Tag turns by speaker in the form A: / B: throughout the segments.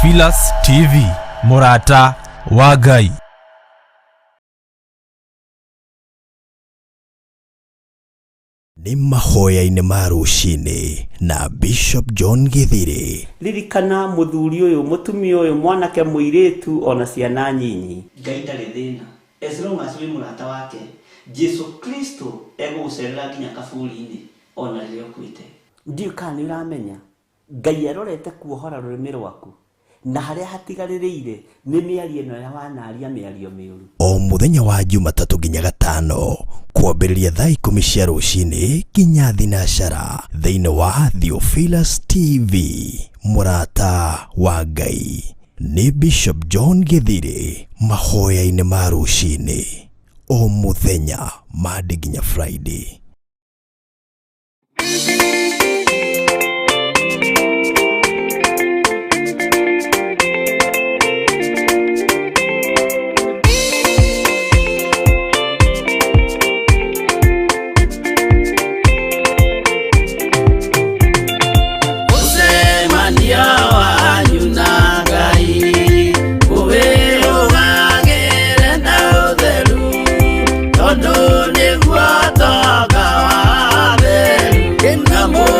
A: Theophilus TV, Murata wa Ngai.
B: Ni Mahoya-ini ma Ruci-ini na Bishop John Githiri.
C: Ririkana muthuri uyu mutumia uyu mwanake muiritu ona ciana nyinyi.
D: Ngai ndari thina. As long as we murata wake, Jesu Kristo egucerera nginya kaburi-ini ona rio kwite.
C: Ndiu kana uramenya Ngai arorete kuohora rurimi rwaku na haria hatigaririire ni miario ino ya wanaria miario miuru.
B: O muthenya wa Jumatatu nginya Gatano kwambĩrĩria thaa 10 cia rũcinĩ nginya thinacara thĩinĩ wa Theophilus TV, Murata wa Ngai. Ni Bishop John Githiri, Mahoya-ini ma Ruci-ini, o muthenya Monday nginya Friday.
D: Namo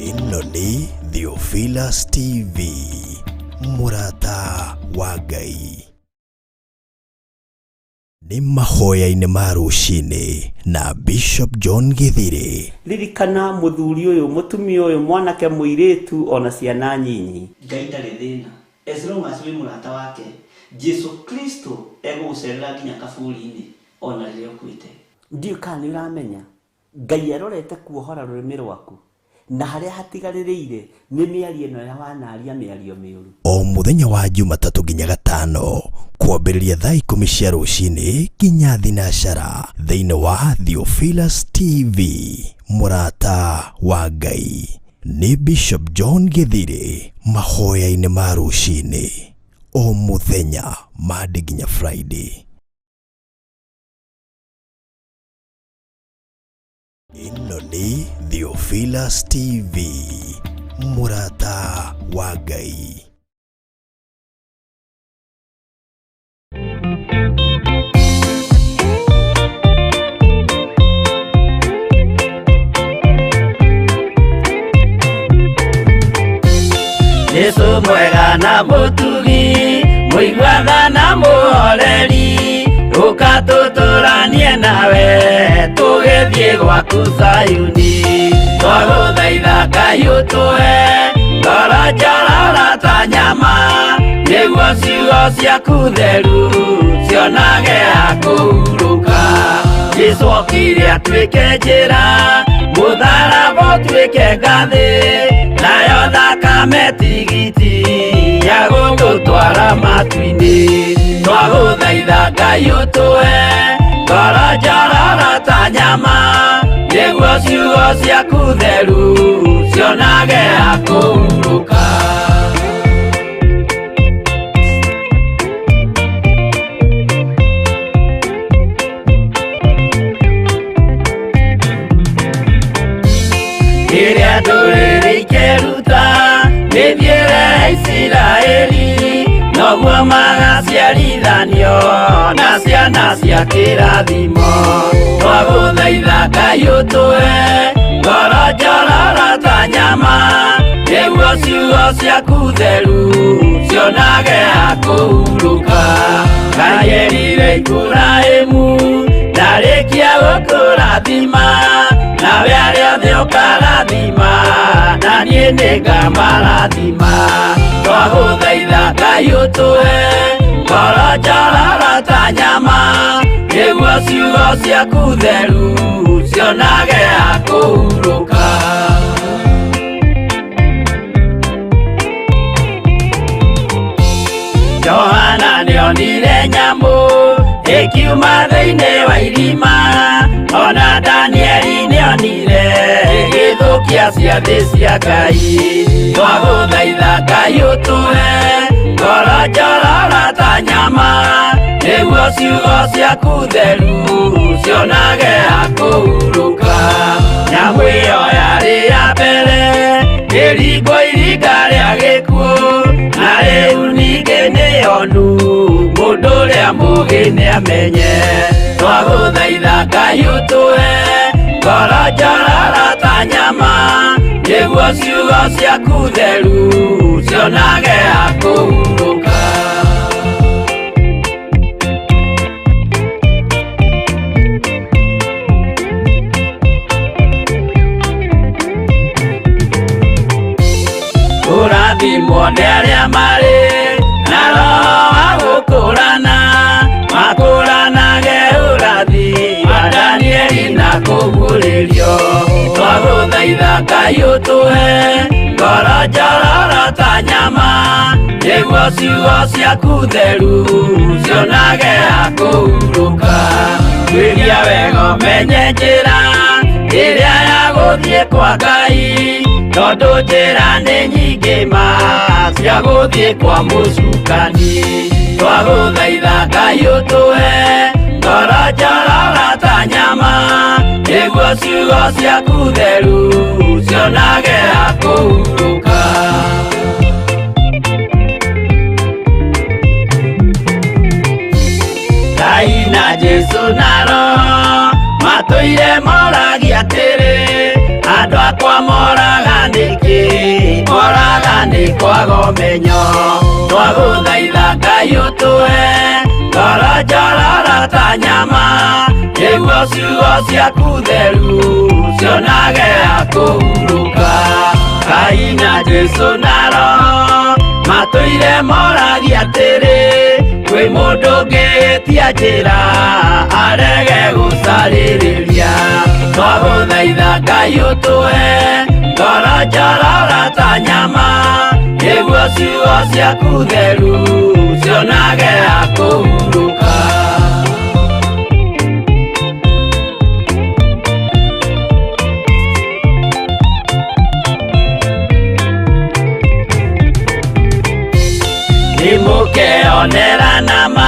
B: Ĩno nĩ Theophilus TV, Murata wa Ngai. Nĩ mahoya-inĩ ma Ruci-ini na Bishop John Githiri.
C: Ririkana muthuri uyu, mutumia uyu, mwanake muiritu ona ciana nyinyi.
D: Ngai ndarĩ thĩna. As long as wĩ mũrata wake, Jesu Kristo egũgũcerera nginya kaburi-inĩ ona rĩrĩa ũkuĩte.
C: Ndiũ kana nĩ ũramenya Ngai arorete kuohora rũrĩmĩ rwaku, na harĩa hatigarĩrĩire nĩ mĩario ĩno ya wanaria mĩario mĩũru.
B: O mũthenya wa Jumatatũ nginya Gatano, kwambĩrĩria thaa 10 cia rũcinĩ nginya thinacara, thĩinĩ wa Theophilus TV, Murata wa Ngai. Nĩ Bishop John Githiri, mahoya-inĩ ma Ruci-ini, o mũthenya Monday nginya Friday. Ĩno nĩ Theophilus TV, Murata wa Ngai.
E: Yesu mwega na mutugi, muigua na muhoreri, ukatũtũranie nawe tũgĩthiĩ gwaku Sayuni. Twagũthaitha Ngai ũtũhe ngoro njororo ta nyama, nĩguo ciugo ciaku theru cionage ha kũhurũka. Jesũ okire atuĩke njĩra, mũtharaba ũtuĩke ngathĩ, nayo thakame tigiti ya gũgũtwara matu-inĩ. Twagũthaitha Ngai ũtũhe ngoro njororo ta nyama, nĩguo ciugo ciaku theru cionage ha kũhurũka. Kĩrĩa ndũrĩrĩ ikĩruta gĩthiĩre Isiraeli, noguo magaciarithanio na ciana cia kĩrathimo. Twagũthaitha Ngai ũtũhe ngoro njororo ta nyama, nĩguo ciugo ciaku theru cionage ha kũhurũka. Ngai erire Iburahĩmu ndarĩkia gũkũrathima, nawe arĩa othe ũkarathima na niĩ nĩngamarathima. Twagũthaitha Ngai ũtũhe ngoro njororo ta nyama, nĩguo ciugo ciaku theru cionage ha kũhurũka. Johana nĩonire nyamũ ĩkiuma thĩinĩ wa irima, ona Danieli nĩonire ĩgĩthũkia ciathĩ cia Ngai. Twagũthaitha Ngai ũtũhe ngoro njororo ta nyama, nĩguo ciugo ciaku theru cionage ha kũhurũka. Nyamũ ĩyo yarĩ ya mbere ĩringwo iringa rĩa gĩkuũ, na rĩu ningĩ nĩyonu mũndũ ũrĩa mũũgĩ nĩamenye. Twagũthaitha Ngai ũtũhe ngoro njororo ta nyama, nĩguo ciugo ciaku theru cionage ha kũhurũka. Kũrathimwo nĩ arĩa marĩ na roho wa gũkũrana, makũranage ũrathi wa Danieli na kũguũrĩrio. Twagũthaitha Ngai ũtũhe ngoro njororo ta nyama, nĩguo ciugo ciaku theru cionage ha kũhurũka. Twĩria wega ũmenye njĩra ĩrĩa ya gũthiĩ kwa Ngai, tondũ njĩra nĩ nyingĩ ma cia gũthiĩ kwa mũcukani. Twagũthaitha Ngai ũtũhe ngoro njororo ta nyama, nĩguo ciugo ciaku theru cionage ha kũhurũka. Ngai na Jesu na Roho matũire moragia atĩrĩ, andũ akwa moraga nĩkĩ nĩ kwaga ũmenyo twagũthaitha Ngai ũtũhe ngoro njororo ta nyama nĩguo ciugo ciaku theru cionage akũhurũka Ngai na Jesũ na Roho matũire moragia atĩrĩ kwĩ mũndũ ũngĩtia njĩra arege gũcarĩrĩria twagũthaitha Ngai ũtũhe ngoro njororo ta nyama nĩguo ciugo ciaku theru cionage akũhurũka Nimũkeonera nama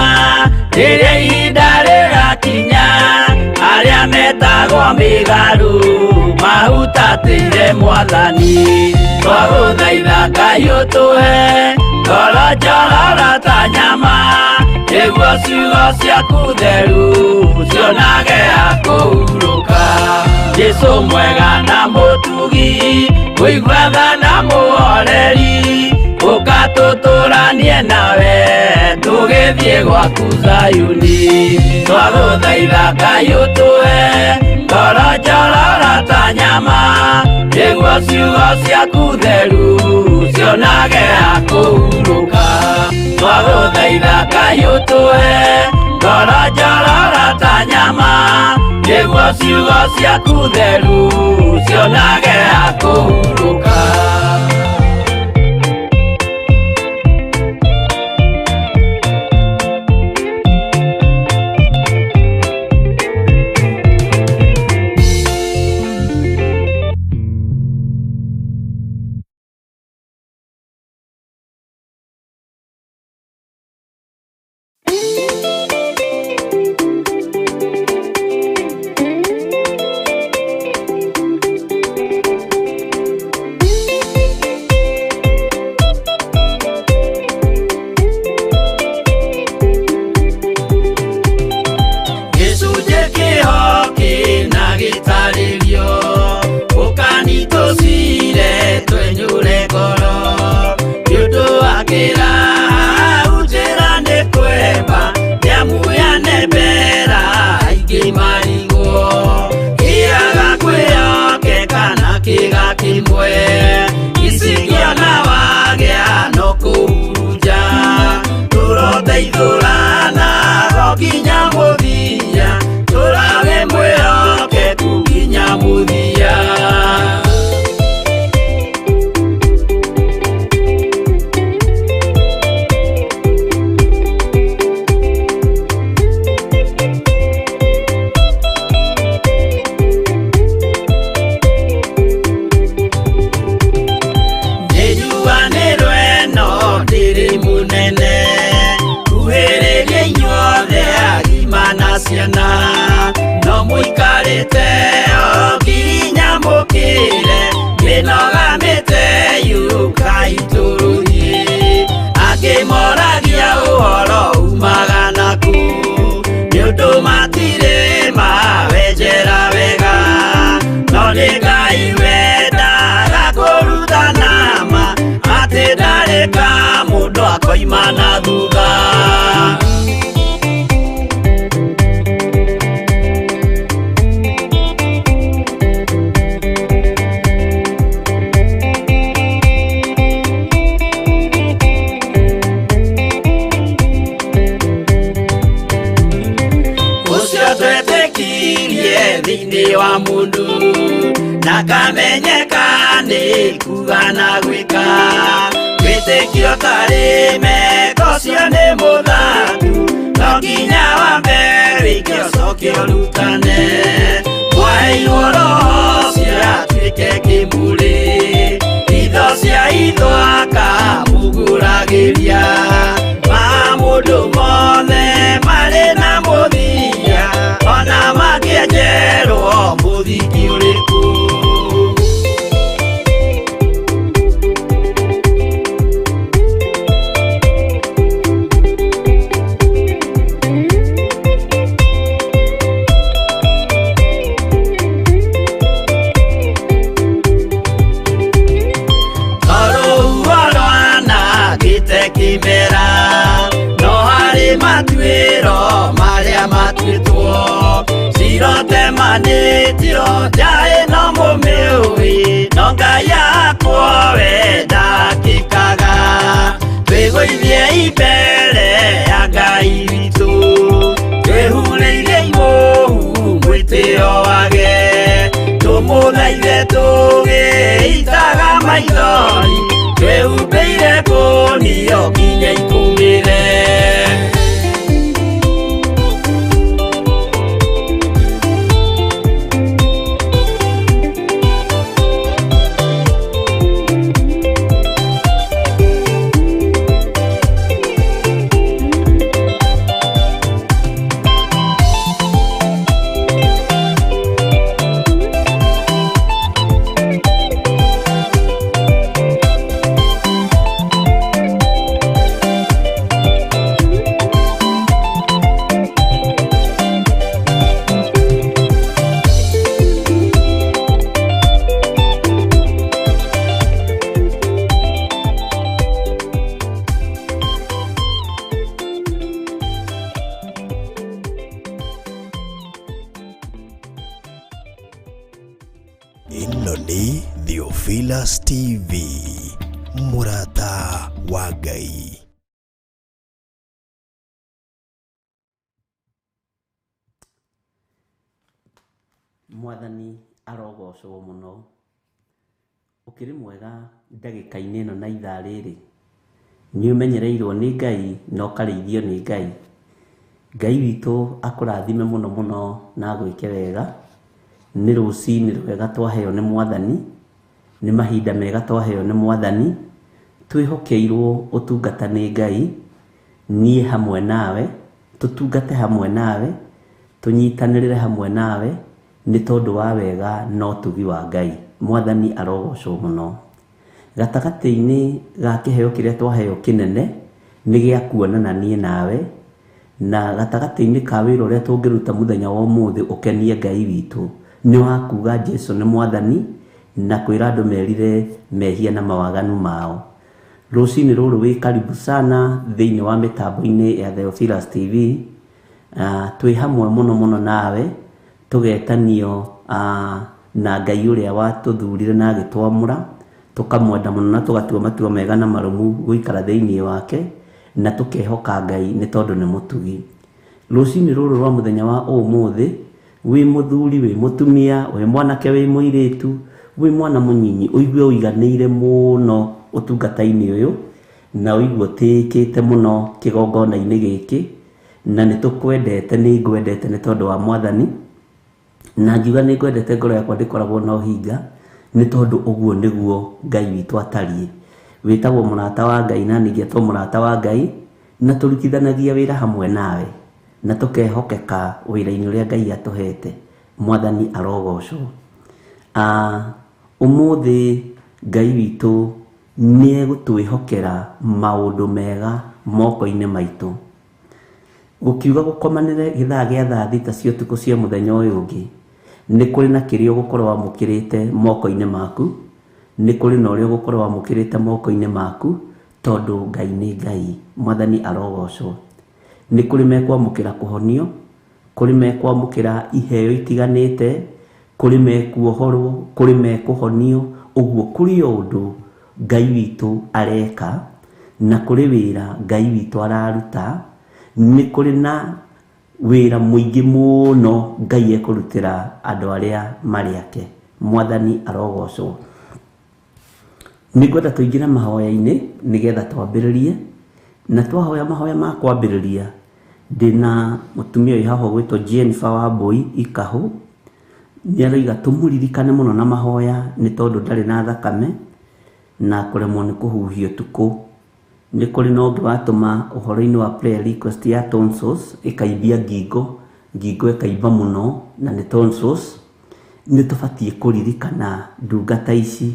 E: rĩrĩa ihinda rĩgakinya arĩa metagwo mĩgarũ mahutatĩire Mwathani twagũthaitha Ngai ũtũhe ngoro njororo ta nyama nĩguo ciugo ciaku theru cionage akũhurũka Jesũ mwega na mũtugi mũigua tha na mũhoreri ũkatũtũranie nawe tũgĩthiĩ gwaku Zayuni twagũthaitha Ngai ũtũhe ngoro njororo ta nyama nĩguo ciugo ciaku theru cionage akũhurũka twagũthaitha Ngai ũtũhe ngoro njororo ta nyama nĩguo ciugo ciaku theru cionage akũhurũka Imana thutha ũcio twetĩkirie thĩinĩ wa mũndũ na kamenyeka nĩ kuga na gwĩka wĩtĩkio tarĩ meko cio nĩ mũthatu no nginya wambe wĩke ũcoke ũrutane waheirwo roho ciatuĩke kĩmũrĩ itho cia ithwaka muguragĩria ma mũndũ mothe marĩ na mũthia ona makĩenjerwo mũthingi ũrĩkũ tũgeithie imbere ya Ngai witũ twĩhurĩirie imuhu mwĩtĩo wage tũmũthaithe tũgĩitaga maithori twĩhumbĩire ngũnio nginya ikumĩre.
B: Ino ni Theophilus TV, Murata wa Ngai.
C: Mwathani arogocwo muno. Ukiri mwega ndagika-inĩ ĩno na ithaa rĩrĩ nĩ ũmenyereirwo nĩ Ngai na ũkarĩithio nĩ Ngai. Ngai witũ akũrathime muno muno na gwĩke wega. Nĩ rũci-inĩ rwega twaheo nĩ Mwathani, nĩ mahinda mega twaheo nĩ Mwathani, twĩhokeirwo ũtungata nĩ Ngai. Niĩ hamwe nawe tũtungate hamwe nawe, tũnyitanĩrĩre hamwe nawe nĩ tondũ wa wega na ũtugi wa Ngai. Mwathani arogocwo muno. Gatagatĩ-inĩ ga kĩheo kĩrĩa twaheo kĩnene nĩ gĩa kuonana niĩ nawe, na gatagatĩ-inĩ ka wĩra ũrĩa tũngĩruta mũthenya wa ũmũthĩ ũkenie Ngai witũ nĩ wa kuga Jesũ nĩ Mwathani na kwĩra andũ merire mehia na mawaganu mao. Rũci-inĩ rũrũ wĩ karibu sana thĩinĩ wa mĩtambo-inĩ ya Theophilus TV. Twĩ hamwe muno muno nawe tũgetanio na Ngai ũrĩa watũthurire na agĩtwamũra, tũkamwenda mũno na tũgatua matua mega na marũmu gũikara thĩinĩ wake, na tũkehoka Ngai nĩ tondũ nĩ mũtugi. Rũci-inĩ rũrũ rwa mũthenya wa ũmũthĩ, wĩ mũthuri, wĩ mũtumia, wĩ mwanake, wĩ mũirĩtu, wĩ mwana mũnyinyi, ũigue ũiganĩire mũno ũtungata-inĩ ũyũ na ũigue ũtĩkĩte mũno kĩgongona-inĩ gĩkĩ, na nĩ tũkwendete, nĩ ngwendete nĩ tondũ wa Mwathani. Na ngiuga nĩ ngwendete, ngoro yakwa ndĩkoragwo na ũhinga nĩ tondũ ũguo nĩguo Ngai witũ atariĩ. Wĩtagwo mũrata wa Ngai na nĩngetwo mũrata wa Ngai, na tũrutithanagia wĩra hamwe nawe na tũkehokeka wĩra-inĩ ũrĩa Ngai atũhete. Mwathani arogocwo. Ũmũthĩ Ngai witũ nĩ egũtwĩhokera maũndũ mega moko-inĩ maitũ. Gũkiuga gũkomanĩre gĩthaa gĩa thaa thita cia ũtukũ cia mũthenya ũyũ ũngĩ, nĩ kũrĩ na kĩrĩa ũgũkorwo wamũkĩrĩte moko-inĩ maku, nĩ kũrĩ na ũrĩa ũgũkorwo wamũkĩrĩte moko-inĩ maku, tondũ Ngai nĩ Ngai. Mwathani arogocwo. Nĩ kũrĩ mekwamũkĩra kũhonio, kũrĩ mekwamũkĩra iheo itiganĩte, kũrĩ mekuohorwo, kũrĩ mekũhonio. Ũguo kũrĩ ũndũ Ngai witũ areka na kũrĩ wĩra Ngai witũ araruta. Nĩ kũrĩ na wĩra mũingĩ mũno Ngai ekũrutĩra andũ arĩa marĩ ake. Mwathani arogocwo. Nĩngwenda tũingĩre mahoya-inĩ nĩgetha twambĩrĩrie, na twahoya mahoya ma kwambĩrĩria ndĩna mũtumia ũyũ haha gwĩtwo Jennifer Wambui Ikahũ. Nĩ aroiga tũmũririkane mũno na mahoya nĩ tondũ ndarĩ na thakame na kũremwo nĩ kũhuhia ũtukũ. Nĩ kũrĩ na ũngĩ watũma ũhoro-inĩ wa prayer request ya tonsils ĩkaimbia ngingo ĩkaimba mũno na nĩ tonsils. Nĩ tũbatiĩ kũririkana ndungata ici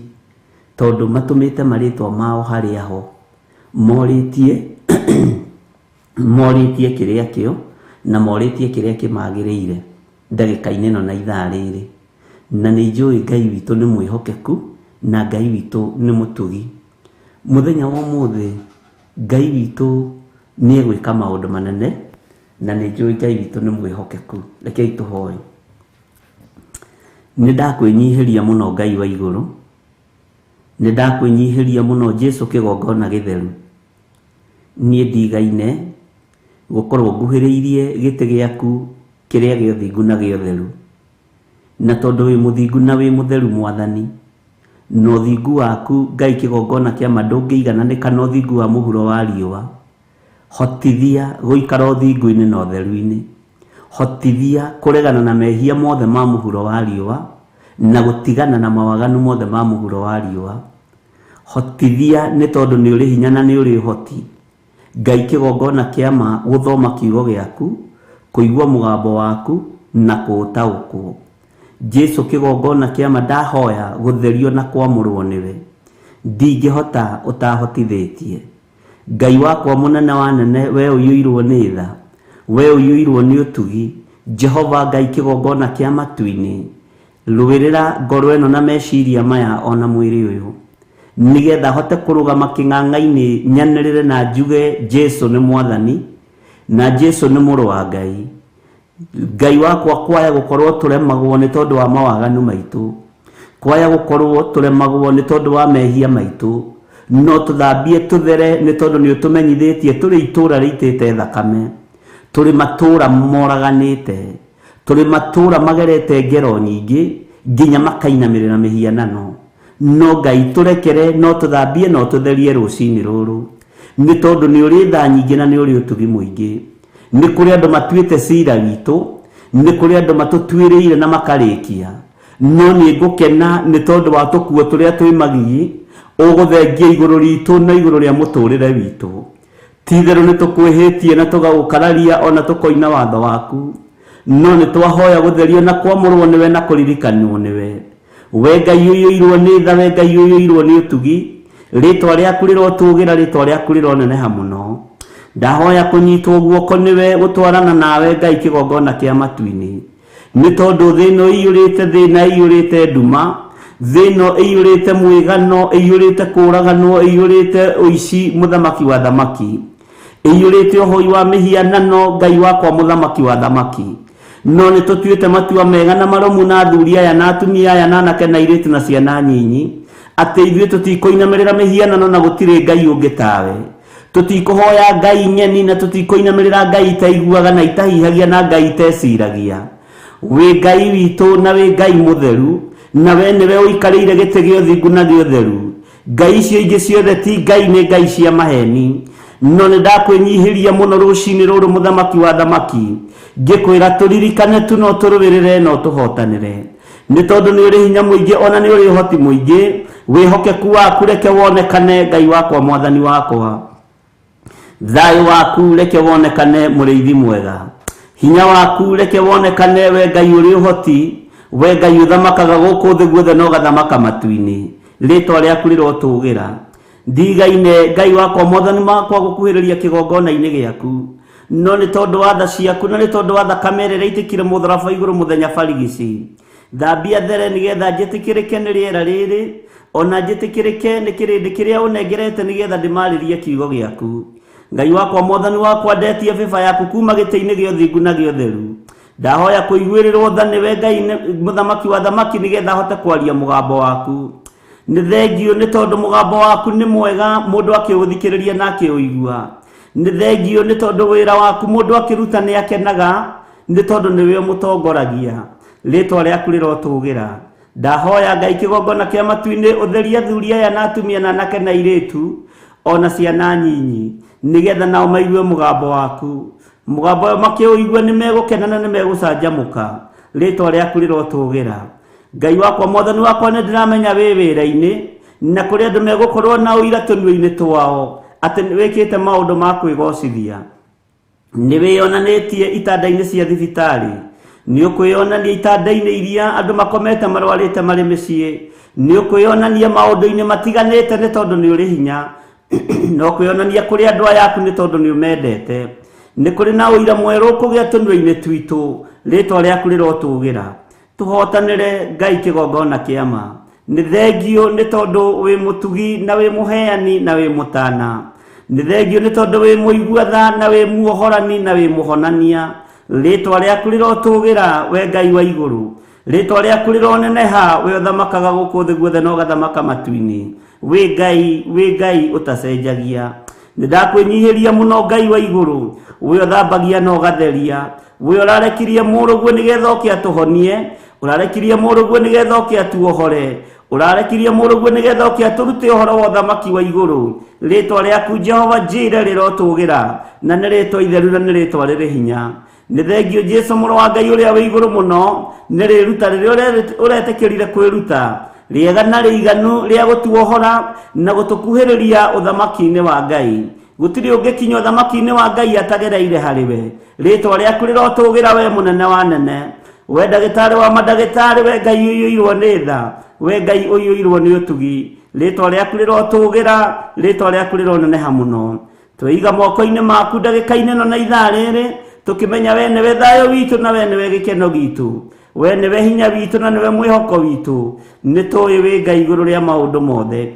C: tondũ matũmĩte marĩtwa mao harĩa ho, morĩtie kĩrĩa kĩo na morĩtie kĩrĩa kĩmagĩrĩire ndagĩka-inĩ ĩno na ithaa rĩrĩ. Na nĩ njũĩ Ngai witũ nĩ mwĩhokeku na Ngai witũ nĩ mũtugi. Mũthenya wa ũmũthĩ Ngai witũ nĩ egwĩka maũndũ manene na nĩ njũĩ Ngai witũ nĩ mwĩhokeku. Rekei tũhoe. Nĩ ndakwĩnyihĩria mũno Ngai wa igũrũ, nĩ ndakwĩnyihĩria mũno Jesũ kĩgongona gĩtheru. niĩ ndigaine gũkorwo nguhĩrĩirie gĩtĩ gĩaku kĩrĩa gĩa ũthingu na gĩa ũtheru, na tondũ wĩ mũthingu na wĩ mũtheru Mwathani, na ũthingu waku Ngai kĩgongona kĩa ma ndũngĩigananĩka na ũthingu wa mũhuro wa riũa, hotithia gũikara ũthingu-inĩ na ũtheru-inĩ, hotithia kũregana na mehia mothe ma mũhuro wa riũa na gũtigana na mawaganu mothe ma mũhuro wa riũa, hotithia nĩ tondũ nĩ ũrĩ hinya na nĩ ũrĩ ũhoti Ngai kĩgongona kĩa ma gũthoma kiugo gĩaku, kũigua mũgambo waku na kũũtaũkwo. Jesu kĩgongona kĩa ma ndahoya gũtherio na kwamũrwo nĩwe, ndingĩhota ũtahotithĩtie. Ngai wakwa mũnene wa nene, we ũiyũirwo nĩ tha, we ũiyũirwo nĩ ũtugi, Jehova Ngai kĩgongona kĩa matu-inĩ, rũĩrĩra ngoro ĩno na meciria maya ona mwĩrĩ ũyũ, nigetha hote kũrũgama kĩng'ang'a-inĩ nyanĩrĩre na njuge Jesu nĩ Mwathani na Jesu nĩ mũrũ wa Ngai. Ngai wakwa kwaya gũkorwo tũremagwo nĩ tondũ wa mawaganu maitũ, kwaya gũkorwo tũremagwo nĩ tondũ wa mehia maitũ, no tũthambie tũthere nĩ tondũ nĩ ũtũmenyithĩtie tũrĩ itũũra rĩitĩte thakame, tũrĩ matũũra moraganĩte, tũrĩ matũũra magerete ngero nyingĩ nginya makainamĩrĩra mĩhianano. No Ngai tũrekere, no tũthambie, no tũtherie rũciinĩ rũrũ, nĩ tondũ nĩ ũrĩ tha nyingĩ na nĩ ũrĩ ũtugi mũingĩ. Nĩ kũrĩ andũ matuĩte cira witũ, nĩ kũrĩ andũ matũtuĩrĩire na makarĩkia, no nĩ ngũkena nĩ tondũ wa tũkuo tũrĩa twĩ magigi ũgũthengia igũrũ ritũ na igũrũ rĩa mũtũrĩre witũ. Ti-itherũ nĩ tũkwĩhĩtie na tũgagũkararia ona tũkoina watho waku, no nĩ twahoya gũtherio na kwamũrwo nĩwe na kũririkanwo nĩwe. We Ngai ũiyũirwo nĩ tha, we Ngai ũiyũirwo nĩ ũtugi, rĩtwa rĩaku rĩrotũgĩra, rĩtwa rĩaku rĩroneneha mũno. Ndahoya kũnyitwo guoko nĩwe, gũtwarana nawe Ngai kĩgongona kĩa matu-inĩ, nĩ tondũ thĩ ĩno ĩiyũrĩte thĩna, ĩiyũrĩte nduma, thĩ ĩno ĩiyũrĩte mwĩgano, ĩiyũrĩte kũraganwo, ĩiyũrĩte ũici mũthamaki wa thamaki, ĩiyũrĩte ũhoi wa mĩhianano Ngai wakwa mũthamaki wa thamaki. No nĩ tũtuĩte matua mega na maromu na athuri aya na atumia aya na anake na airĩtu na ciana nyinyi, atĩ ithuĩ tũtikũinamĩrĩra mĩhianano na gũtirĩ Ngai ũngĩ tawe. Tũtikũhoya Ngai nyeni na tũtikũinamĩrĩra Ngai itaiguaga na itahihagia na Ngai iteciragia. Wĩ Ngai witũ na wĩ Ngai mũtheru, na we nĩwe ũikarĩire gĩtĩ gĩa ũthingu na gĩa ũtheru. Ngai icio ingĩ ciothe ti Ngai, nĩ ngai cia maheni. No nĩ ndakwĩnyihĩria mũno rũciinĩ rũrũ mũthamaki wa thamaki, ngĩkwĩra tũririkane tu no tũrũĩrĩre no tũhotanĩre, nĩ tondũ nĩ ũrĩ hinya mũingĩ ona nĩ ũrĩ ũhoti mũingĩ. Wĩhokeku waku reke wonekane Ngai wakwa Mwathani wakwa, thayũ waku reke wonekane mũrĩithi mwega, hinya waku reke wonekane we Ngai ũrĩ ũhoti, we Ngai ũthamakaga gũkũ thĩ guothe na ũgathamaka matu-inĩ, rĩtwa rĩaku rĩrotũgĩra. Ndigaine Ngai wakwa Mwathani wakwa gũkuhĩrĩria kĩgongona-inĩ gĩaku, no nĩ tondũ wa tha ciaku na nĩ tondũ wa thakame ĩrĩa ĩitĩkire mũtharaba igũrũ mũthenya barigici. Thambia there nĩgetha njĩtĩkĩrĩke nĩ rĩera rĩrĩ, ona njĩtĩkĩrĩke nĩ kĩrĩndĩ kĩrĩa ũnengerete nĩgetha ndĩmarĩrie kiugo gĩaku. Ngai wakwa Mwathani wakwa, ndetie bĩba yaku kuma gĩtĩ-inĩ gĩa ũthingu na gĩa ũtheru. Ndahoya kũiguĩrĩrwo tha nĩwe Ngai mũthamaki wa thamaki, nĩgetha hote kwaria mũgambo waku. Nĩ thengio nĩ tondũ mũgambo waku nĩ mwega, mũndũ akĩũthikĩrĩria na akĩũigua. Nĩ thengio nĩ tondũ wĩra waku mũndũ akĩruta nĩ akenaga, nĩ tondũ nĩwe ũmũtongoragia, rĩtwa rĩaku rĩrotũgĩra. Ndahoya Ngai kĩgongona kĩa matu-inĩ ũtheria athuri aya na atumia na anake na airĩtu ona ciana nyinyi, nĩgetha nao maigue mũgambo waku. Mũgambo ũyũ makĩũigua nĩ megũkena na nĩ megũcanjamũka, rĩtwa rĩaku rĩrotũgĩra. Ngai wakwa Mwathani wakwa, nĩ ndĩramenya wĩ wĩra-inĩ, na kũrĩ andũ megũkorwo na ũira tũnua-inĩ twao atĩ nĩ wĩkĩte maũndũ ma kwĩgocithia. Nĩ wĩyonanĩtie itanda-inĩ cia thibitarĩ, nĩ ũkwĩyonania itanda-inĩ iria andũ makomete marwarĩte marĩ mĩciĩ, nĩ ũkwĩyonania maũndũ-inĩ matiganĩte nĩ tondũ nĩ ũrĩ hinya, no kwĩyonania kũrĩ andũ aya aku nĩ tondũ nĩ ũmendete. Nĩ kũrĩ na ũira mwerũ kũgĩa tũnua-inĩ twitũ, rĩtwa rĩaku rĩrotũgĩra. Tũhotanĩre Ngai kĩgongona kĩa ma. Nĩ thengio nĩ tondũ wĩ mũtugi na wĩ mũheani na wĩ mũtana. Nĩ thengio nĩ tondũ wĩ mũigua tha na wĩ muohorani na wĩ mũhonania, rĩtwa rĩaku rĩrotũgĩra we Ngai wa igũrũ. Rĩtwa rĩaku rĩroneneha, we ũthamakaga gũkũ thĩ guothe na ũgathamaka matu-inĩ. Wĩ Ngai ũtacenjagia. Nindakwenyihiria muno Ngai wa iguru, we uthambagia na ugatheria, we urarekirie muruguo nigetha oke atuhonie, urarekirie muruguo nigetha oke atuohore, urarekirie muruguo nigetha oke aturute uhoro wa uthamaki wa iguru. Ritwa riaku Jehova Jireh rirotugira, na ni ritwa itheru na ni ritwa riri hinya. Ni thengio Jesu muru wa Ngai uria wi iguru muno, ni riruta riria uretekirire kwiruta riega na riiganu ria gutuohora na gutukuhiriria uthamaki-ini wa Ngai. Gutiri ungikinya uthamaki-ini wa Ngai atagereire hariwe. Ritwa riaku rirotugira we munene wa nene, we ndagitari wa madagitari, we Ngai uyuirwo ni tha, we Ngai uyuirwo ni utugi. Ritwa riaku rirotugira, ritwa riaku rironeneha muno. Twiga moko-ini maku ndagika-ini no na ithaa riri, tukimenya we niwe thayo witu na we niwe gikeno gitu, we niwe hinya witu na niwe mwihoko witu. Nitui we Ngai iguru ria maundu mothe,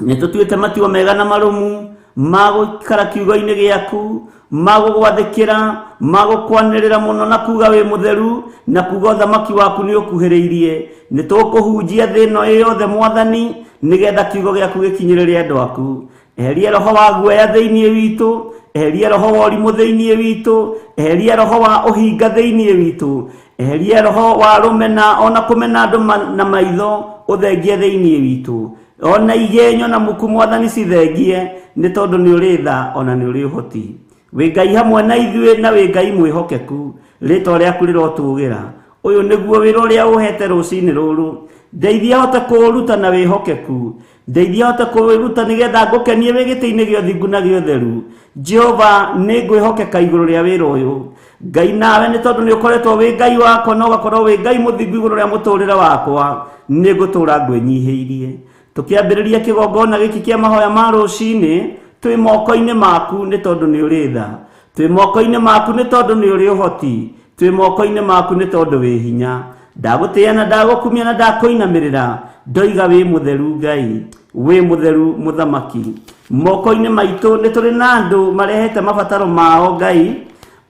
C: nitutuite matua mega na marumu magukara kiugo-ini giaku, magugwathikira, magukwanirira muno na kuga we mutheru, na kuga uthamaki waku ni ukuhiriirie. Nitukuhunjia thi ino yothe Mwathani, nigetha kiugo giaku gikinyirire andu aku. Eheria roho wa guoya thiini witu, eheria roho wa urimu thiini witu, eheria roho wa uhinga thiini witu, eheria roho wa rumena ona kumena andu na maitho uthengie thiini witu. Ona igenyo na muku Mwathani cithengie, ni tondu ni uri tha ona ni uri uhoti. We Ngai hamwe na ithuĩ na we Ngai mwihokeku, ritwa riaku rirotugira. Uyu niguo wira uria uhete ruci-ini ruru. Ndeithia hote kuuruta na wihokeku, ndeithia hote kuuruta nigetha ngukenie wi giti-ini gio thingu na gio theru. Jehova ni ngwihokeka iguru ria wira uyu. Ngai nawe ni tondu ni ukoretwo wi Ngai wakwa na ugakorwo wi Ngai muthingu iguru ria muturire wakwa, ni ngutura ngwenyihiirie. Tukiambiriria kigongona giki kia mahoya ma ruci-ini, twi moko-ini maku ni tondu ni uri tha, twi moko-ini maku ni tondu ni uri uhoti, twi moko-ini maku ni tondu wi hinya. Ndagutia na ndagukumia na ndakuinamirira, ndoiga wi mutheru Ngai, wi mutheru muthamaki. Moko-ini maitu ni turi na andu marehete mabataro mao Ngai.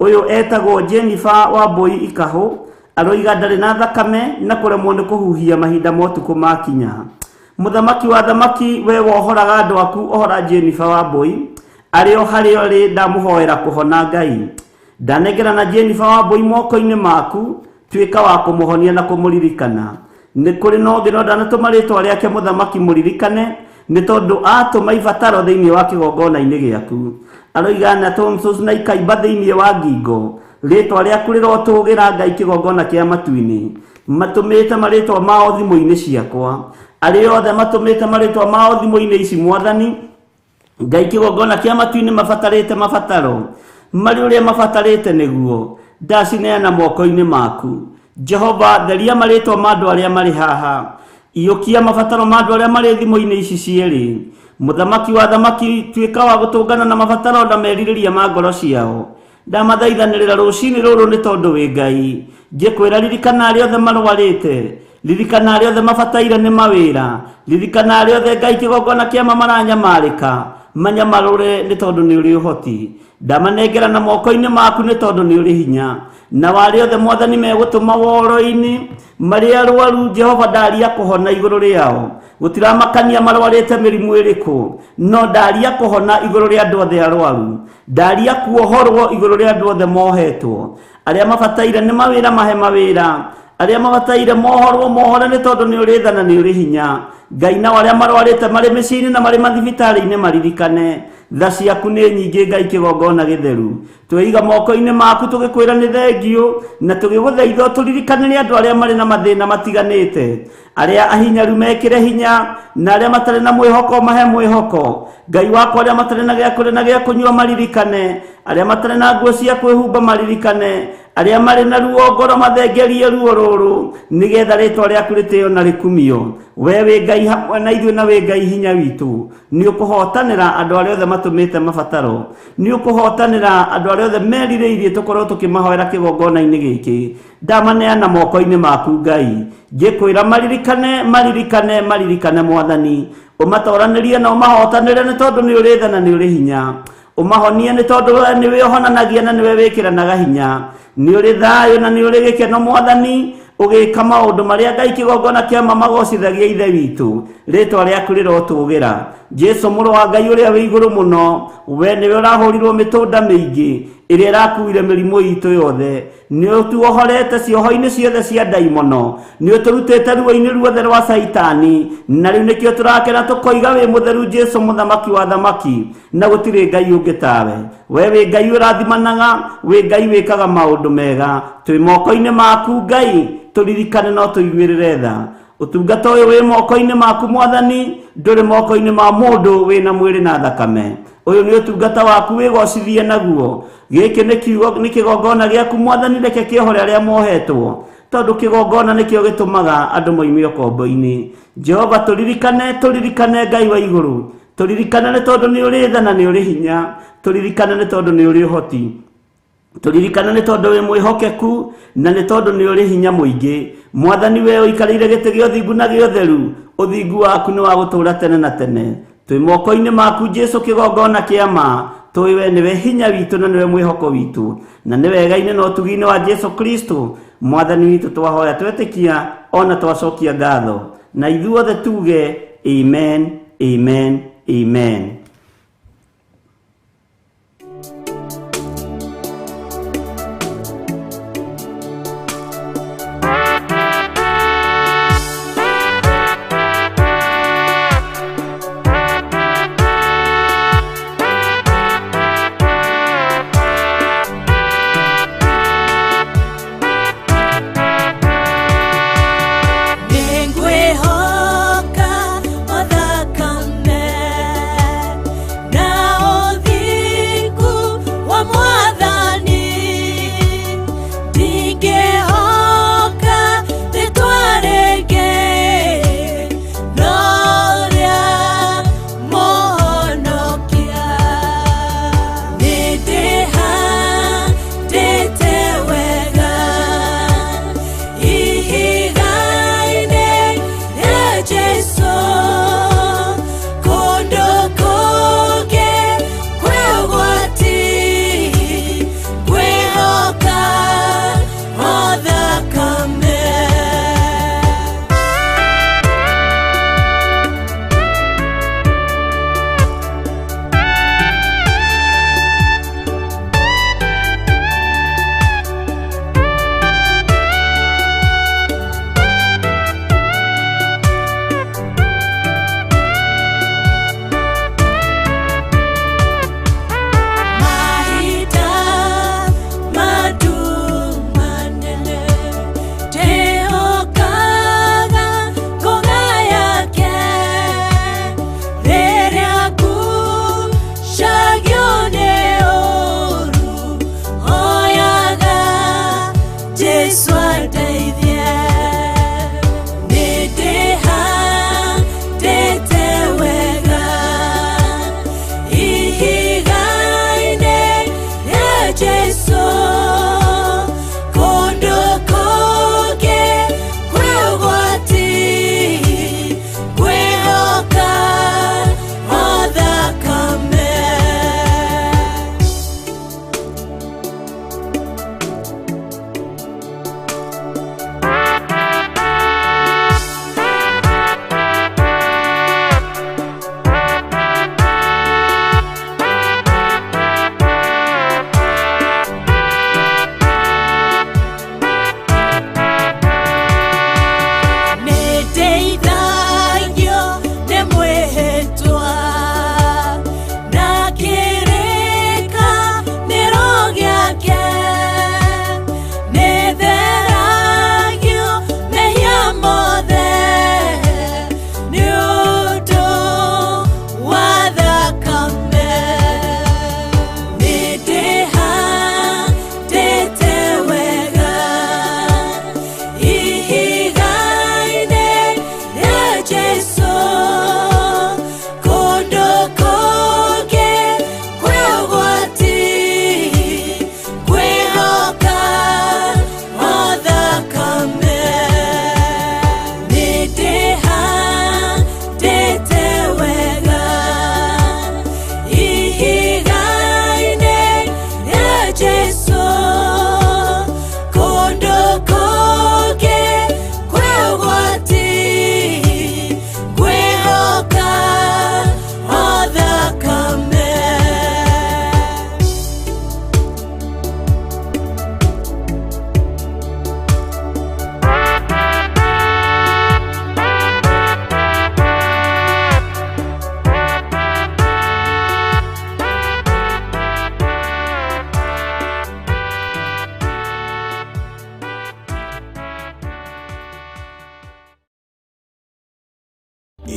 C: Uyu etagwo Jennifer wa Mbui Ikahu, aroiga ndari na thakame na kuremwo ni kuhuhia mahinda motuku makinya. Muthamaki wa thamaki, we wohoraga andu aku, ohora Jennifer wa Mbui ario hario ri, ndamuhoera kuhona Ngai. Ndanengera na Jennifer wa Mbui moko-ini maku, tuika wa kumuhonia na kumuririkana. Ni kuri no ngino ndanatuma ritwa riake muthamaki muririkane, ni tondu atuma ibataro thiini wa kigongona-ini giaku. Aroiga na tonsus na ikaimba thiini wa ngingo, ritwa riaku rirotugira Ngai kigongona kia matu-ini. Matumite maritwa mao thimu-ini ciakwa, ario othe matumite maritwa mao thimu-ini ici Mwathani. Ngai kigongona kia matu-ini mabatarite mabataro mari uria mabatarite niguo ndacineana moko-ini maku. Jehova, theria maritwa ma andu aria mari haha, iyukia mabataro ma andu aria mari thimu-ini ici cieri. Muthamaki wa thamaki, tuika wa gutungana na mabataro na meririria ma ngoro ciao. Ndamathaithanirira ruci-ini ruru ni tondu wi Ngai. Ngikwira ririkana aria othe marwarite, ririkana aria othe mabataire ni mawira, ririkana aria othe Ngai kigongona kia maranyamarika, manyamarure ni tondu ni uri uhoti. Ndamanengera na moko-ini maku ni tondu ni uri hinya. Na wari othe Mwathani megutuma woro-ini mari arwaru, Jehova ndaria kuhona iguru riao. Gutiramakania marwarite mirimu iriku, no ndaria kuhona iguru ria andu othe arwaru, ndaria kuohorwo iguru ria andu othe mohetwo. Aria mabataire ni mawira mahe mawira, aria mabataire mohorwo mohore ni tondu ni uri tha na ni uri hinya. Ngai na aria marwarite mari micii-ini na mari mathibitari-ini maririkane. Tha ciaku ni nyingi Ngai kigongona githeru. Twiga moko-ini maku tugikwira ni thengio, na tugiguthaitha turirikane andu aria mari na mathina matiganite, aria ahinyaru mekire hinya, na aria matari na mwihoko mahe mwihoko. Ngai wakwa, aria matari na gia kuria na gia kunyua maririkane, aria matari na nguo cia kwihumba maririkane, aria mari na ruo ngoro mathengerie ruo ruru, nigetha ritwa riaku ritio na rikumio. We wi Ngai hamwe na ithuĩ na wi Ngai hinya witu, ni ukuhotanira andu aria othe matumite mabataro, ni ukuhotanira andu aria othe meririirie tukorwo tukimahoera kigongona-ini giki. Ndamaneana moko-ini maku Ngai, ngikwira maririkane maririkane maririkane Mwathani. Umatoranirie na umahotanire ni tondu ni uri tha na ni uri hinya. Umahonie ni tondu ni we uhonanagia na ni we wikiranaga hinya. Ni uri thayo na ni uri gikeno Mwathani. ugika maundu maria Ngai kigongona kia mamagocithagia ithe witu ritwa riaku rirotugira Jesu muru wa Ngai uria wi iguru muno we niwe urahurirwo mitunda mingi iria irakuire mirimu itu yothe ni utuohorete cioho-ini ciothe cia ndaimono ni uturutite ruo-ini ruothe rwa saitani na riu nikio turakena tukoiga wi mutheru Jesu muthamaki wa thamaki na gutire Ngai ungi tawe we wi Ngai urathimanaga wi Ngai wikaga maundu mega twi moko-ini maku Ngai turirikane no tuiguirire tha utungata uyu wi moko-ini maku Mwathani nduri moko-ini ma mundu wina mwiri na thakame uyu ni utungata waku wigocithie naguo giki ni kiugo ni kigongona giaku Mwathani reke kiohore aria mohetwo tondu kigongona nikio gitumaga andu moimio kombo-ini Jehova turirikane Ngai wa iguru turirikane ni tondu ni uri tha na ni uri hinya turirikane ni tondu ni uri uhoti turirikane ni tondu wi mwihokeku na ni tondu ni uri hinya muingi Mwathani we uikarire giti gio thingu na gio theru uthingu waku ni wa gutura tene na tene twi moko-ini maku Jesu kigongona kiama twi we niwe hinya witu na niwe mwihoko witu na ni wega-ini no tugi-ini wa Jesu Kristo Mwathani witu twahoya twetikia ona twacokia ngatho na ithuothe tuge amen amen amen.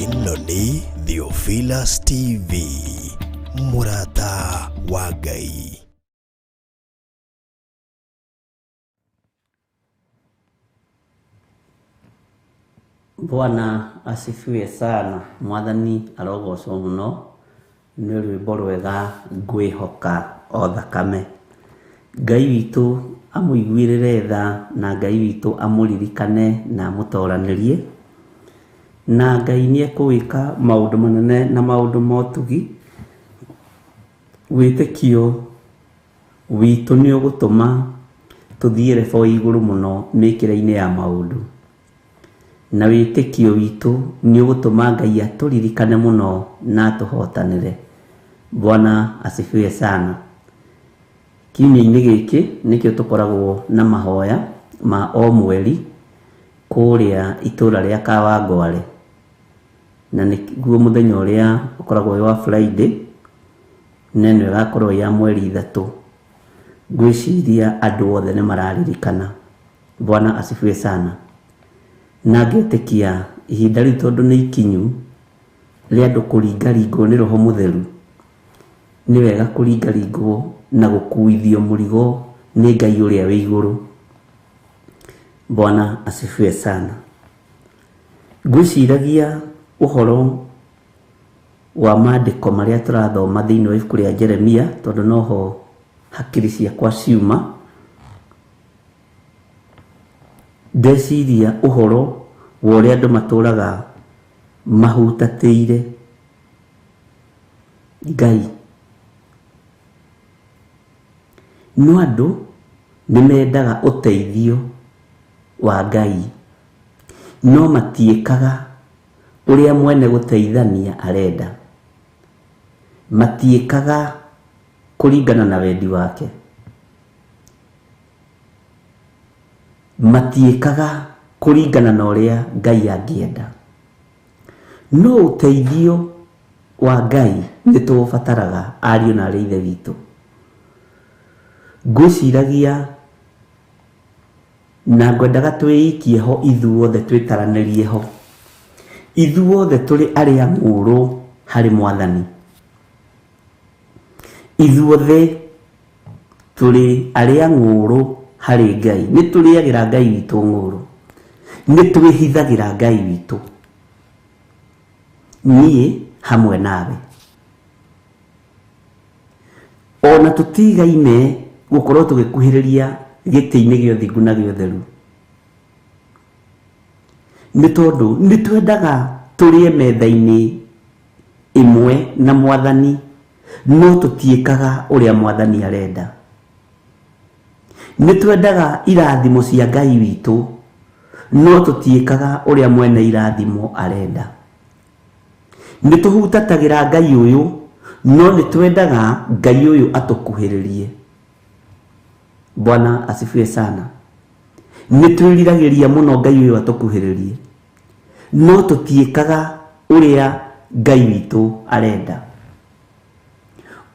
B: ĩno nĩ Theophilus TV, Murata wa Ngai.
C: Bwana asifiwe sana. Mwathani arogocwo muno. Nĩ rwĩmbo rwega ngwĩhoka o thakame. Ngai witũ amũiguĩrĩre tha, na Ngai witũ amũririkane na amũtoranĩrie. Na Ngai nĩekũwĩka maũndũ manene na maũndũ motugi. Wĩtĩkio witũ nĩ ũgũtũma tũthiĩ level igũrũ mũno mĩkĩre-inĩ ya maũndũ. Na wĩtĩkio witũ nĩ ũgũtũma Ngai atũririkane mũno na atũhotanĩre. Bwana asifiwe sana. Kiumia-inĩ gĩkĩ nĩkĩo tũkoragwo na mahoya ma o mweri kũrĩa itũra rĩa Kawangware. Na nĩguo mũthenya ũrĩa ũkoragwo wa Friday, na ĩno ĩgakorwo ya mweri 3. Ngwĩciria andũ othe nĩ mararirikana. Bwana asifiwe sana. Na ngĩtĩkia ihinda rĩu tondũ nĩ ikinyu rĩa andũ kũringaringwo nĩ Roho Mũtheru, nĩ wega kũringaringwo na gũkuithio mũrigo nĩ Ngai ũrĩa wĩ igũrũ. Bwana asifiwe sana. Ngwĩciragia ũhoro wa maandĩko marĩa tũrathoma thĩinĩ wa ibuku rĩa Jeremia, tondũ noho hakiri ciakwa ciuma. Ndeciria ũhoro wa ũrĩa andũ matũraga mahutatĩire Ngai. No andũ nĩ mendaga ũteithio wa Ngai, no matiĩkaga ũrĩa mwene gũteithania arenda. Matiĩkaga kũringana na wendi wake. Matiĩkaga kũringana na ũrĩa Ngai angĩenda. No ũteithio wa Ngai nĩ tũũbataraga, ariũ na arĩ ithe witũ. Ngwĩciragia na ngwendaga twĩikie ho ithuothe, twĩtaranĩrie ho. Ithuothe tũrĩ arĩa ng'ũrũ harĩ Mwathani. Ithuothe tũrĩ arĩa ng'ũrũ harĩ Ngai. Nĩ tũrĩagĩra Ngai witũ ng'ũrũ. Nĩ twĩhithagĩra Ngai witũ. Niĩ hamwe nawe. Ona tũtigaine gũkorwo tũgĩkuhĩrĩria gĩtĩ-inĩ gĩa ũthingu na gĩa ũtheru. Nĩ tondũ nĩ twendaga tũrĩe metha-inĩ ĩmwe na Mwathani, no tũtiĩkaga ũrĩa Mwathani arenda. Nĩ twendaga irathimo cia Ngai witũ, no tũtiĩkaga ũrĩa mwene irathimo arenda. Nĩ tũhutatagĩra Ngai ũyũ, no nĩ twendaga Ngai ũyũ atũkuhĩrĩrie. Bwana asifiwe sana. Nĩ twĩriragĩria mũno Ngai ũyũ atũkuhĩrĩrie, no tũtiĩkaga ũrĩa Ngai witũ arenda.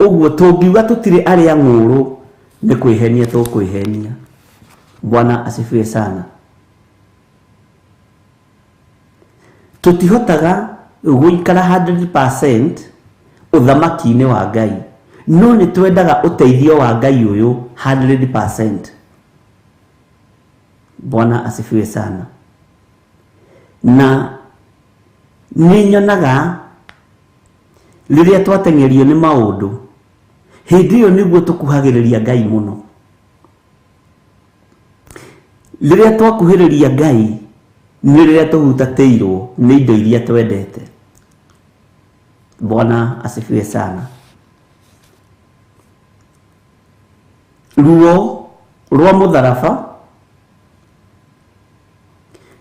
C: Ũguo tũngiuga tũtirĩ arĩa ng'ũrũ, nĩ kwĩhenia tũkwĩhenia. Bwana asifiwe sana. Tũtihotaga gũikara 100% ũthamaki-inĩ wa Ngai, no nĩ twendaga ũteithio wa Ngai ũyũ 100%. Bwana asifiwe sana. Na nĩ nyonaga rĩrĩa twateng'erio nĩ maũndũ, hĩndĩ ĩyo nĩguo tũkuhagĩrĩria Ngai mũno. Rĩrĩa twakuhĩrĩria Ngai nĩ rĩrĩa tũhutatĩirwo nĩ indo iria twendete. Bwana asifiwe sana. Ruo rwa mũtharaba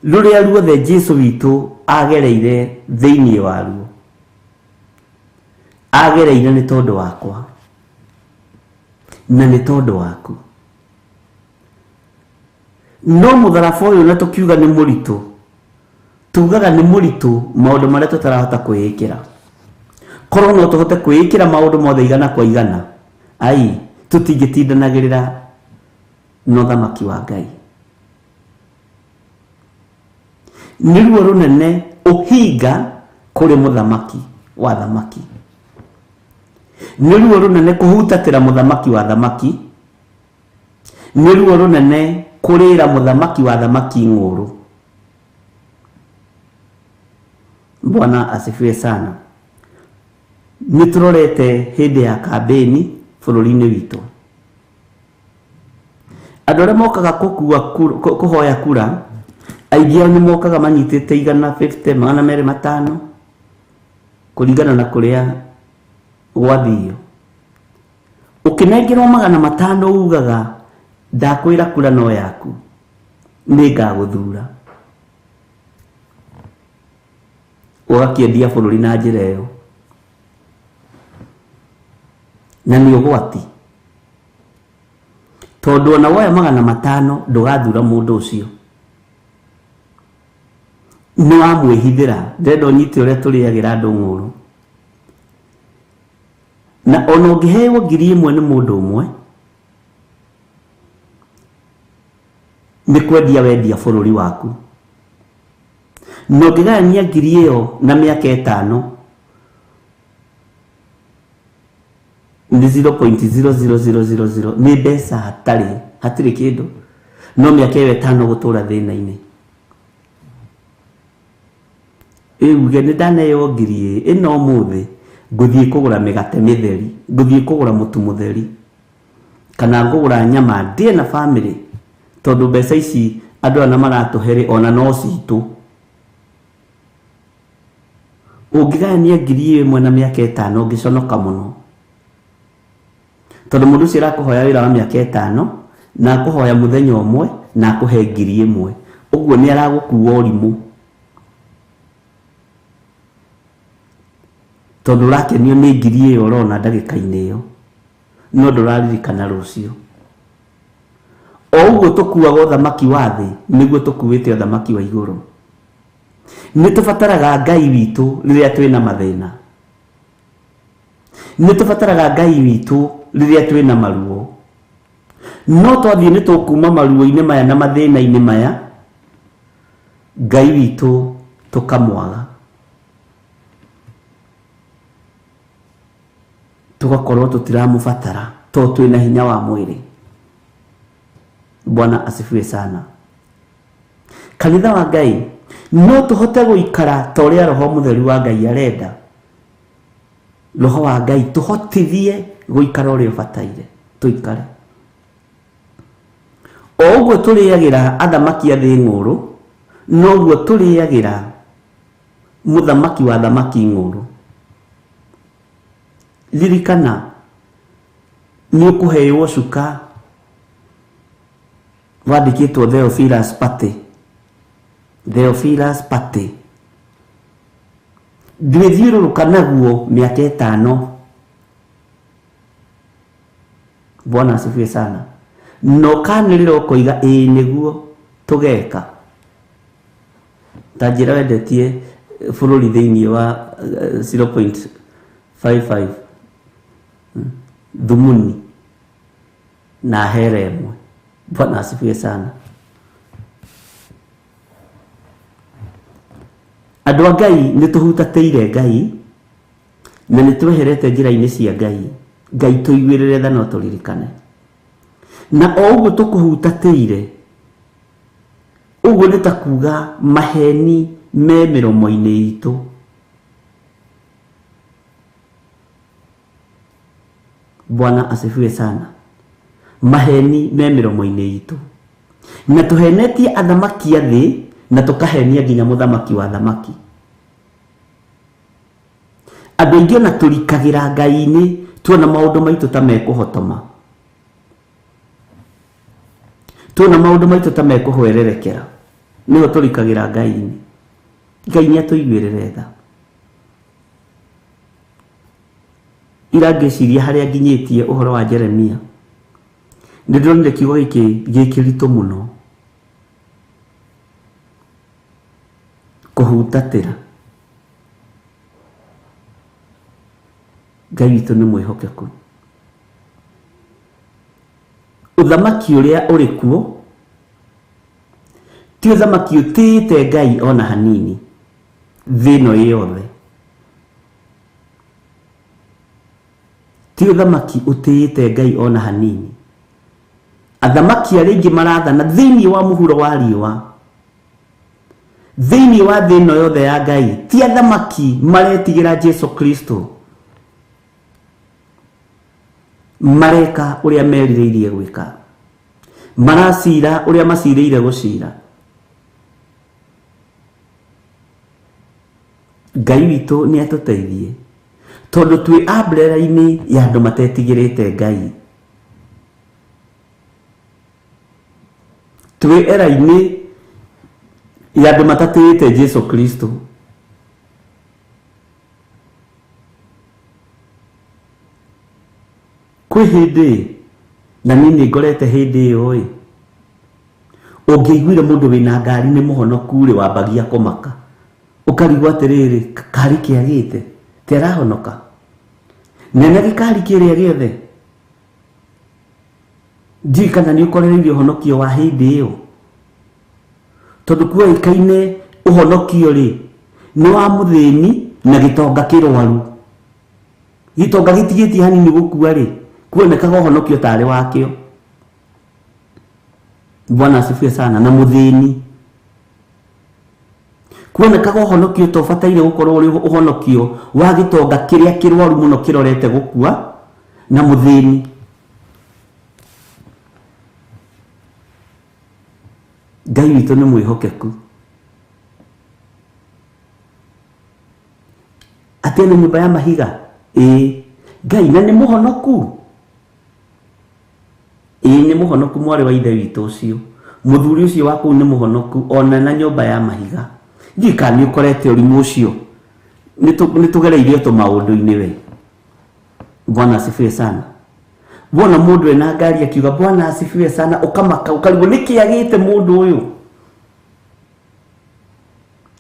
C: rũrĩa ruothe Jesũ witũ agereire thĩinĩ waruo, agereire nĩ tondũ wakwa na nĩ tondũ waku. No mũtharaba ũyũ na tũkiuga nĩ mũritũ, tugaga nĩ mũritũ maũndũ marĩa tũtarahota kwĩĩkĩra. Korwo no tũhote kwĩĩkĩra maũndũ mothe igana kwa igana, ai tũtingĩtindanagĩrĩra na ũthamaki wa Ngai. Nĩruo rũnene ũhinga kuri muthamaki wa thamaki. Nĩ ruo runene kuhutatĩra muthamaki wa thamaki. Nĩ ruo runene kurĩra muthamaki wa thamaki ng'ũrũ. Bwana asifiwe sana. Nĩtũrorete hĩndĩ ya kambeni bũrũri-inĩ witũ. Andũ arĩa mokaga kuhoya kura, aingĩ ao nĩ mokaga manyitĩte 150, 200, 500 kũringana na kũrĩa gwathio. Ũkĩnengerwo 500 ugaga ndakwĩra kura no yaku, nĩ ngagũthura. Ũgakĩendia bũrũri na njĩra ĩyo. Na nĩ ũgwati. Tondũ ona woya 500 ndũgathura mũndũ ũcio. Nĩ wamwĩhithĩra, ndenda ũnyite ũrĩa tũrĩagĩra andũ ng'ũrũ. Na ona ũngĩheo 1,000 nĩ mũndũ ũmwe, nĩ kwendia wendia bũrũri waku. Na ũngĩgayania 1,000 ĩyo na mĩaka 5, ni 0.00000 ni mbeca hatirĩ kĩndũ, no mĩaka ĩyo 5 gũtũra thĩna-inĩ. Uge nĩ ndaneo 1,000 ĩno mũthĩ ngũthiĩ kũgũra mĩgate mĩtheri, ngũthiĩ kũgũra mũtu mũtheri, kana ngũgũra nyama ndĩe na family, tondũ mbeca ici andũ ana maratũhere ona no citũ. Ũngĩgayania 1,000 na mĩaka 5 ũngĩconoka mũno, tondũ mũndũ ũcio arakũhoya wĩra wa mĩaka 5 na akũhoya mũthenya ũmwe na akũhe 1,000. Ũguo nĩ aragũkua ũrimũ, tondũ ũrakenio nĩ 1,000 ĩyo ũrona ndagĩka-inĩ ĩyo, no ndũraririkana rũciũ. O ũguo tũkuaga ũthamaki wa thĩ, nĩguo tũkuĩte ũthamaki wa igũrũ. Nĩ tũbataraga Ngai witũ rĩrĩa twĩna mathĩna. Nĩ tũbataraga Ngai witũ rĩrĩa twĩna maruo. No twathiĩ nĩ tũkuma maruo-inĩ maya na mathĩna-inĩ maya, Ngai witũ tũkamwaga. Tugakorwo tũtiramũbatara tondũ twĩna hinya wa mwĩrĩ. Bwana asifiwe sana. Kanitha wa Ngai, no tũhote gũikara ta ũrĩa Roho Mũtheru wa Ngai arenda. Roho wa Ngai tũhotithie gũikara ũrĩa ũbataire tũikare. O ũguo tũrĩagĩra athamaki a thĩ ng'ũrũ, noguo tũrĩagĩra mũthamaki wa thamaki ng'ũrũ. Ririkana nĩ ũkũheo cuka wandĩkĩtwo Theophilus Pate. Theophilus Pate. Ndwĩthiũrũrũka naguo mĩaka 5. Bwana asifiwe sana. No kanĩrĩra ũkoiga ĩĩ nĩguo tũgeka. Ta njĩra wendetie bũrũri thĩinĩ wa 0.55 thumuni na here ĩmwe. Bwana asifiwe sana. Andũ a Ngai nĩ tũhutatĩire Ngai na nĩ tweherete njĩra-inĩ cia Ngai. Ngai tũiguĩrĩre tha no tũririkane. Na o ũguo tũkũhutatĩire, ũguo nĩ ta kuga maheni me mĩromo-inĩ itũ. Bwana asifiwe sana. Maheni me mĩromo-inĩ itũ. Na tũhenetie athamaki a thĩ na tũkahenia nginya mũthamaki wa thamaki. Andũ aingĩ ona tũrikagĩra Ngai-inĩ tuona maũndũ maitũ ta mekũhotoma. Tuona maũndũ maitũ ta mekũhwererekera. Nĩho tũrikagĩra Ngai-inĩ. Ngai nĩ atũiguĩrĩre tha. Ira ngĩciria harĩa nginyĩtie ũhoro wa Jeremia. Nĩ ndĩronire kiugo gĩkĩ gĩkĩritũ mũno. Kũhutatĩra. Ngai witũ nĩ mwĩhokeku. Ũthamaki ũrĩa ũrĩ kuo ti ũthamaki ũtĩĩte Ngai ona hanini thĩ ĩno yothe. ti uthamaki utiite Ngai ona hanini. Athamaki aringi marathana thiini wa muhuro wa riwa, thiini wa thino yothe ya Ngai, ti athamaki maretigira Jesu Kristo, mareka uria meririirie gwika, maracira uria maciriire gucira. Ngai witu ni atuteithie tondu twi umbrella-ini ya andu matetigirite Ngai, twi era-ini ya andu matatĩĩte Jesu Kristo. Kwi hindi na nini ngorete hindi iyo ungiiguire mundu wina ngari ni muhonoku ri wambagia kumaka ukarigwa atiriri kari kiagite terahonoka nene gikari kiria giothe ndi kana ni ukorereirio honokio wa hindi iyo tondu kuwa ikaine uhonokio ri ni wa muthini na gitonga kirwaru, gitonga gitigiti hanini gukua ri kuonekaga uhonokio tari wakio. Bwana asifiwe sana. Na muthini kuonekaga uhonokio to bataire gukorwo uri uhonokio wa gitonga kiria kirwaru muno kirorete gukua na muthini. Ngai witu ni mwihokeku ati ni nyumba ya mahiga Ngai na ni muhonoku ni muhonoku mwari wa ithe witu ucio muthuri ucio waku ni muhonoku ona na nyumba ya mahiga. Ndika ni ukorete urimu ucio ni tugereirie tu maundu-ini we. Bwana asifiwe sana. Bona mundu ena ngari akiuga Bwana asifiwe sana ukamaka ukarigwo niki agite mundu uyu,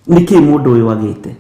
C: niki mundu uyu agite.